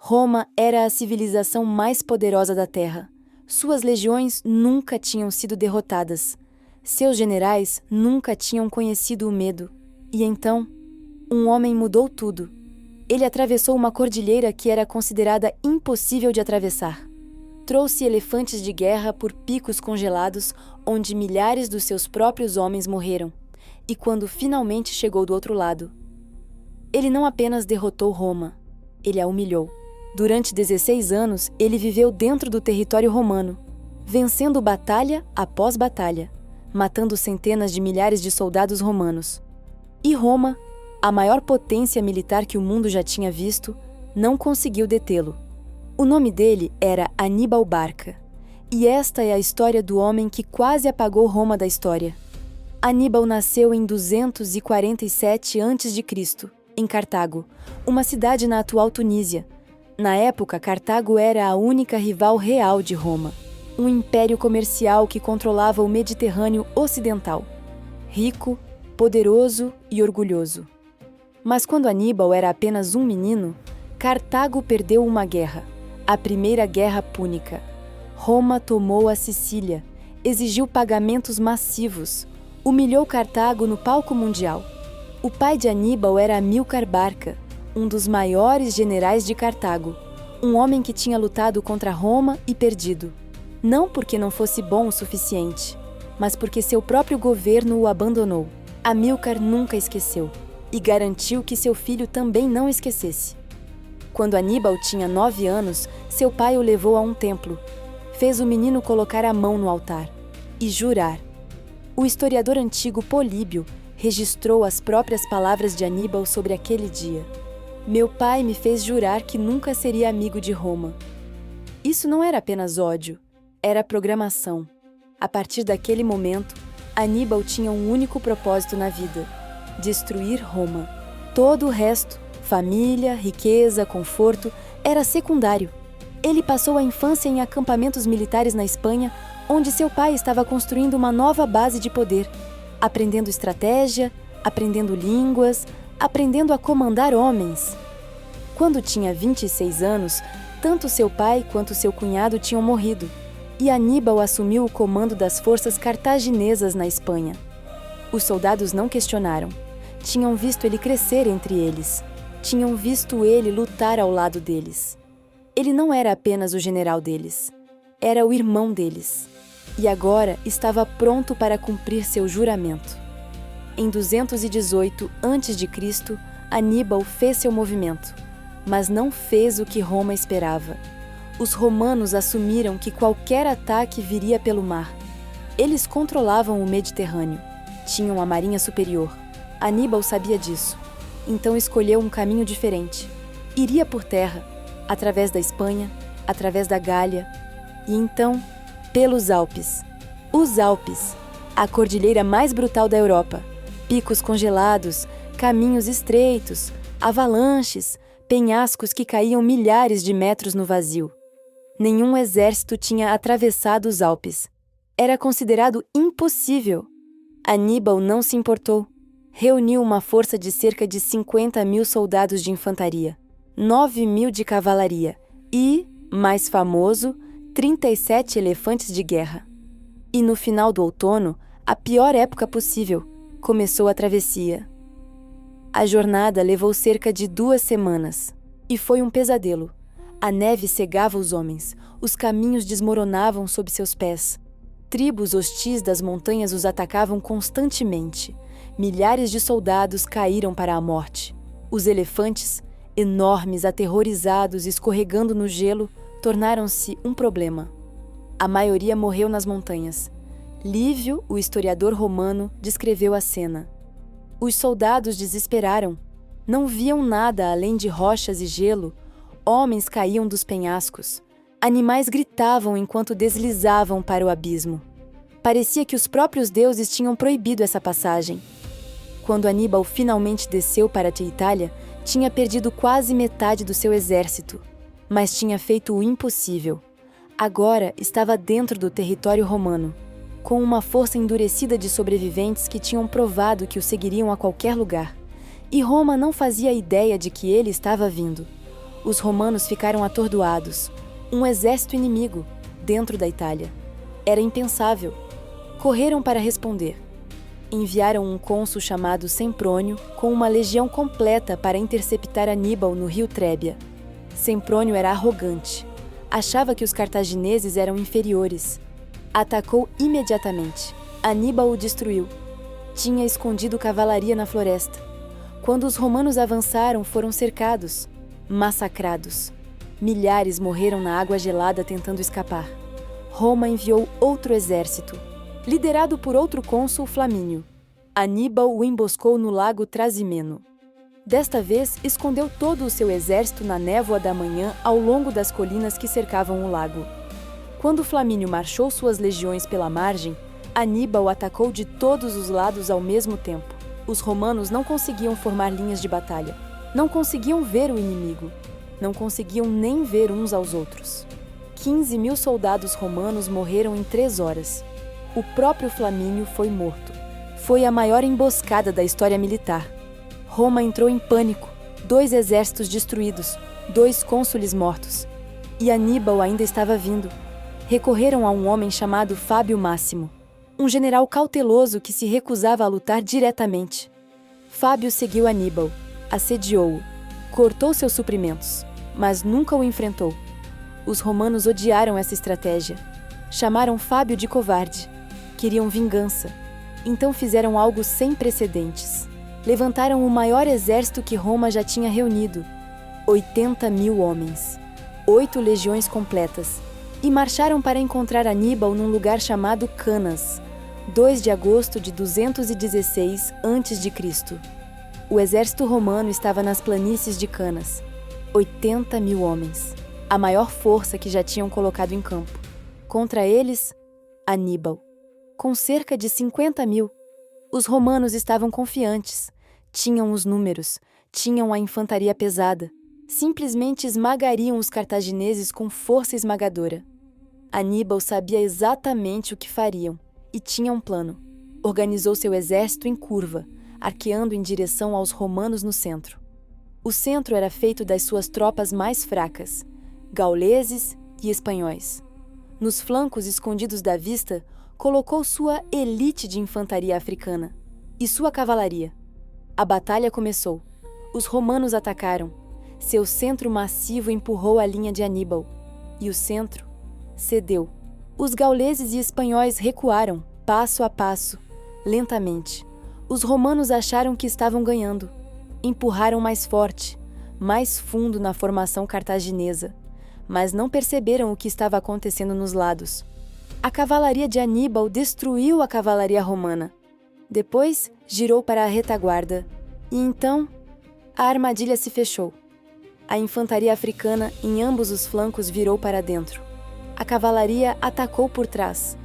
Roma era a civilização mais poderosa da Terra. Suas legiões nunca tinham sido derrotadas. Seus generais nunca tinham conhecido o medo. E então, um homem mudou tudo. Ele atravessou uma cordilheira que era considerada impossível de atravessar. Trouxe elefantes de guerra por picos congelados, onde milhares dos seus próprios homens morreram. E quando finalmente chegou do outro lado, ele não apenas derrotou Roma, ele a humilhou. Durante 16 anos, ele viveu dentro do território romano, vencendo batalha após batalha, matando centenas de milhares de soldados romanos. E Roma, a maior potência militar que o mundo já tinha visto, não conseguiu detê-lo. O nome dele era Aníbal Barca. E esta é a história do homem que quase apagou Roma da história. Aníbal nasceu em 247 a.C., em Cartago, uma cidade na atual Tunísia. Na época, Cartago era a única rival real de Roma, um império comercial que controlava o Mediterrâneo ocidental, rico, poderoso e orgulhoso. Mas quando Aníbal era apenas um menino, Cartago perdeu uma guerra, a Primeira Guerra Púnica. Roma tomou a Sicília, exigiu pagamentos massivos, humilhou Cartago no palco mundial. O pai de Aníbal era Amílcar Barca, um dos maiores generais de Cartago, um homem que tinha lutado contra Roma e perdido. Não porque não fosse bom o suficiente, mas porque seu próprio governo o abandonou. Amílcar nunca esqueceu e garantiu que seu filho também não esquecesse. Quando Aníbal tinha 9 anos, seu pai o levou a um templo. Fez o menino colocar a mão no altar e jurar. O historiador antigo Políbio registrou as próprias palavras de Aníbal sobre aquele dia. Meu pai me fez jurar que nunca seria amigo de Roma. Isso não era apenas ódio, era programação. A partir daquele momento, Aníbal tinha um único propósito na vida: destruir Roma. Todo o resto, família, riqueza, conforto, era secundário. Ele passou a infância em acampamentos militares na Espanha, onde seu pai estava construindo uma nova base de poder, aprendendo estratégia, aprendendo línguas, aprendendo a comandar homens. Quando tinha 26 anos, tanto seu pai quanto seu cunhado tinham morrido, e Aníbal assumiu o comando das forças cartaginesas na Espanha. Os soldados não questionaram. Tinham visto ele crescer entre eles. Tinham visto ele lutar ao lado deles. Ele não era apenas o general deles. Era o irmão deles. E agora estava pronto para cumprir seu juramento. Em 218 a.C., Aníbal fez seu movimento, mas não fez o que Roma esperava. Os romanos assumiram que qualquer ataque viria pelo mar. Eles controlavam o Mediterrâneo. Tinham a marinha superior. Aníbal sabia disso. Então escolheu um caminho diferente. Iria por terra, através da Espanha, através da Gália, e então pelos Alpes. Os Alpes, a cordilheira mais brutal da Europa. Picos congelados, caminhos estreitos, avalanches, penhascos que caíam milhares de metros no vazio. Nenhum exército tinha atravessado os Alpes. Era considerado impossível. Aníbal não se importou. Reuniu uma força de cerca de 50.000 soldados de infantaria, 9.000 de cavalaria e, mais famoso, 37 elefantes de guerra. E no final do outono, a pior época possível, começou a travessia. A jornada levou cerca de 2 semanas e foi um pesadelo. A neve cegava os homens, os caminhos desmoronavam sob seus pés. Tribos hostis das montanhas os atacavam constantemente. Milhares de soldados caíram para a morte. Os elefantes, enormes, aterrorizados e escorregando no gelo, tornaram-se um problema. A maioria morreu nas montanhas. Lívio, o historiador romano, descreveu a cena. Os soldados desesperaram. Não viam nada além de rochas e gelo. Homens caíam dos penhascos. Animais gritavam enquanto deslizavam para o abismo. Parecia que os próprios deuses tinham proibido essa passagem. Quando Aníbal finalmente desceu para a Itália, tinha perdido quase metade do seu exército, mas tinha feito o impossível. Agora estava dentro do território romano, com uma força endurecida de sobreviventes que tinham provado que o seguiriam a qualquer lugar. E Roma não fazia ideia de que ele estava vindo. Os romanos ficaram atordoados. Um exército inimigo, dentro da Itália. Era impensável. Correram para responder. Enviaram um cônsul chamado Semprônio com uma legião completa para interceptar Aníbal no rio Trébia. Semprônio era arrogante. Achava que os cartagineses eram inferiores. Atacou imediatamente. Aníbal o destruiu. Tinha escondido cavalaria na floresta. Quando os romanos avançaram, foram cercados, massacrados. Milhares morreram na água gelada tentando escapar. Roma enviou outro exército, liderado por outro cônsul, Flamínio. Aníbal o emboscou no lago Trasimeno. Desta vez, escondeu todo o seu exército na névoa da manhã ao longo das colinas que cercavam o lago. Quando Flamínio marchou suas legiões pela margem, Aníbal atacou de todos os lados ao mesmo tempo. Os romanos não conseguiam formar linhas de batalha. Não conseguiam ver o inimigo. Não conseguiam nem ver uns aos outros. 15.000 soldados romanos morreram em 3 horas. O próprio Flamínio foi morto. Foi a maior emboscada da história militar. Roma entrou em pânico. 2 exércitos destruídos, 2 cônsules mortos. E Aníbal ainda estava vindo. Recorreram a um homem chamado Fábio Máximo, um general cauteloso que se recusava a lutar diretamente. Fábio seguiu Aníbal, assediou-o, cortou seus suprimentos, mas nunca o enfrentou. Os romanos odiaram essa estratégia. Chamaram Fábio de covarde. Queriam vingança. Então fizeram algo sem precedentes. Levantaram o maior exército que Roma já tinha reunido. 80.000 homens. 8 legiões completas. E marcharam para encontrar Aníbal num lugar chamado Canas, 2 de agosto de 216 a.C. O exército romano estava nas planícies de Canas. 80.000 homens. A maior força que já tinham colocado em campo. Contra eles, Aníbal. Com cerca de 50.000. Os romanos estavam confiantes. Tinham os números, tinham a infantaria pesada. Simplesmente esmagariam os cartagineses com força esmagadora. Aníbal sabia exatamente o que fariam e tinha um plano. Organizou seu exército em curva, arqueando em direção aos romanos no centro. O centro era feito das suas tropas mais fracas, gauleses e espanhóis. Nos flancos escondidos da vista, colocou sua elite de infantaria africana e sua cavalaria. A batalha começou. Os romanos atacaram. Seu centro massivo empurrou a linha de Aníbal. E o centro cedeu. Os gauleses e espanhóis recuaram, passo a passo, lentamente. Os romanos acharam que estavam ganhando. Empurraram mais forte, mais fundo na formação cartaginesa. Mas não perceberam o que estava acontecendo nos lados. A cavalaria de Aníbal destruiu a cavalaria romana. Depois, girou para a retaguarda. E então, a armadilha se fechou. A infantaria africana em ambos os flancos virou para dentro. A cavalaria atacou por trás.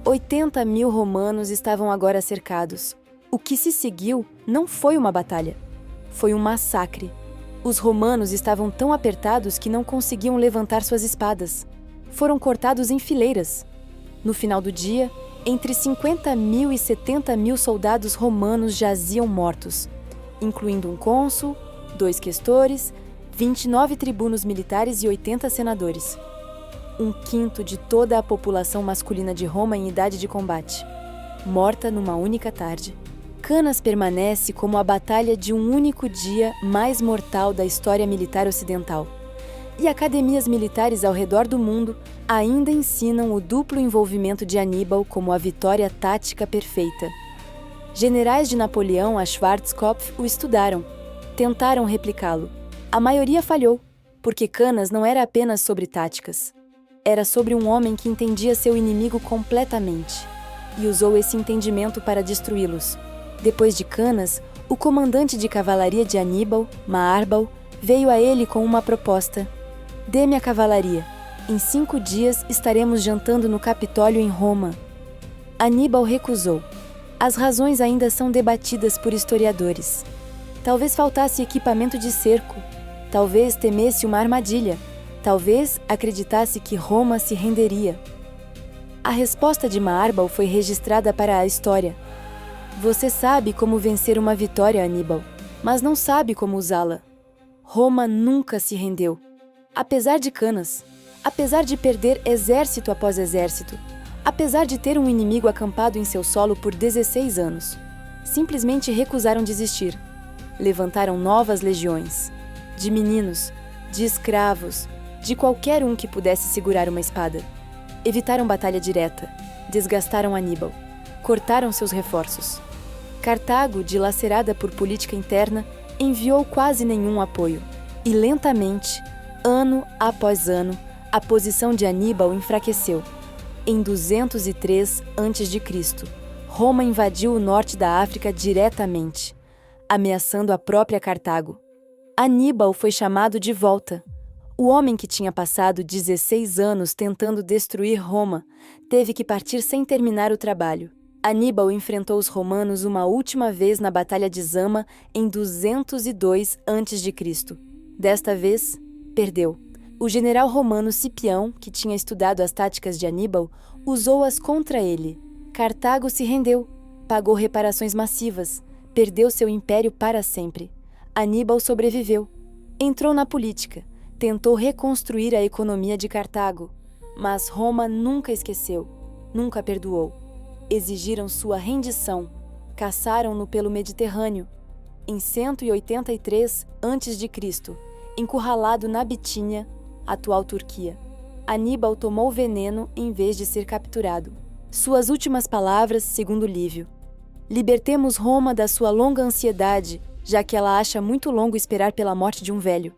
80.000 romanos estavam agora cercados. O que se seguiu não foi uma batalha. Foi um massacre. Os romanos estavam tão apertados que não conseguiam levantar suas espadas. Foram cortados em fileiras. No final do dia, entre 50.000 e 70.000 soldados romanos jaziam mortos, incluindo um cônsul, 2 questores, 29 tribunos militares e 80 senadores. 1/5 de toda a população masculina de Roma em idade de combate, morta numa única tarde. Canas permanece como a batalha de um único dia mais mortal da história militar ocidental. E academias militares ao redor do mundo ainda ensinam o duplo envolvimento de Aníbal como a vitória tática perfeita. Generais de Napoleão a Schwarzkopf o estudaram, tentaram replicá-lo. A maioria falhou, porque Canas não era apenas sobre táticas. Era sobre um homem que entendia seu inimigo completamente e usou esse entendimento para destruí-los. Depois de Canas, o comandante de cavalaria de Aníbal, Maarbal, veio a ele com uma proposta. Dê-me a cavalaria. Em 5 dias estaremos jantando no Capitólio em Roma. Aníbal recusou. As razões ainda são debatidas por historiadores. Talvez faltasse equipamento de cerco. Talvez temesse uma armadilha. Talvez acreditasse que Roma se renderia. A resposta de Maarbal foi registrada para a história. Você sabe como vencer uma vitória, Aníbal, mas não sabe como usá-la. Roma nunca se rendeu. Apesar de Canas, apesar de perder exército após exército, apesar de ter um inimigo acampado em seu solo por 16 anos, simplesmente recusaram desistir. Levantaram novas legiões, de meninos, de escravos, de qualquer um que pudesse segurar uma espada. Evitaram batalha direta, desgastaram Aníbal, cortaram seus reforços. Cartago, dilacerada por política interna, enviou quase nenhum apoio. E lentamente, ano após ano, a posição de Aníbal enfraqueceu. Em 203 a.C., Roma invadiu o norte da África diretamente, ameaçando a própria Cartago. Aníbal foi chamado de volta. O homem que tinha passado 16 anos tentando destruir Roma teve que partir sem terminar o trabalho. Aníbal enfrentou os romanos uma última vez na Batalha de Zama em 202 a.C. Desta vez, perdeu. O general romano Cipião, que tinha estudado as táticas de Aníbal, usou-as contra ele. Cartago se rendeu, pagou reparações massivas, perdeu seu império para sempre. Aníbal sobreviveu. Entrou na política, tentou reconstruir a economia de Cartago, mas Roma nunca esqueceu, nunca perdoou. Exigiram sua rendição, caçaram-no pelo Mediterrâneo. Em 183 a.C., encurralado na Bitínia, atual Turquia, Aníbal tomou veneno em vez de ser capturado. Suas últimas palavras, segundo Lívio: libertemos Roma da sua longa ansiedade, já que ela acha muito longo esperar pela morte de um velho.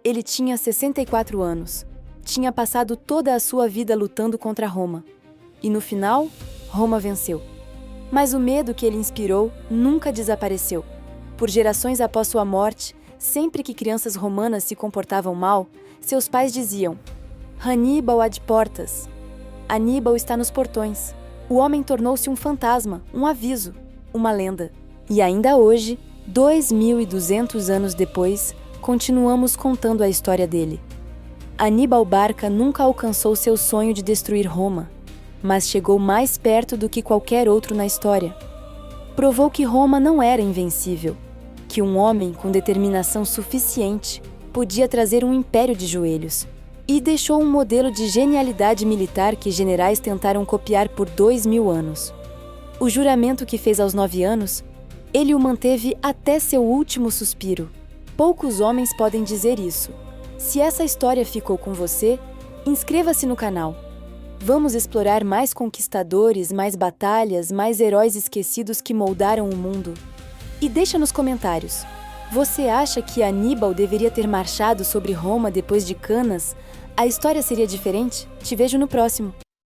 Ele tinha 64 anos. Tinha passado toda a sua vida lutando contra Roma. E no final, Roma venceu. Mas o medo que ele inspirou nunca desapareceu. Por gerações após sua morte, sempre que crianças romanas se comportavam mal, seus pais diziam: Hannibal ad portas. Aníbal está nos portões. O homem tornou-se um fantasma, um aviso, uma lenda. E ainda hoje, 2.200 anos depois, continuamos contando a história dele. Aníbal Barca nunca alcançou seu sonho de destruir Roma, mas chegou mais perto do que qualquer outro na história. Provou que Roma não era invencível, que um homem com determinação suficiente podia trazer um império de joelhos, e deixou um modelo de genialidade militar que generais tentaram copiar por 2.000 anos. O juramento que fez aos 9 anos, ele o manteve até seu último suspiro. Poucos homens podem dizer isso. Se essa história ficou com você, inscreva-se no canal. Vamos explorar mais conquistadores, mais batalhas, mais heróis esquecidos que moldaram o mundo. E deixa nos comentários: você acha que Aníbal deveria ter marchado sobre Roma depois de Canas? A história seria diferente? Te vejo no próximo.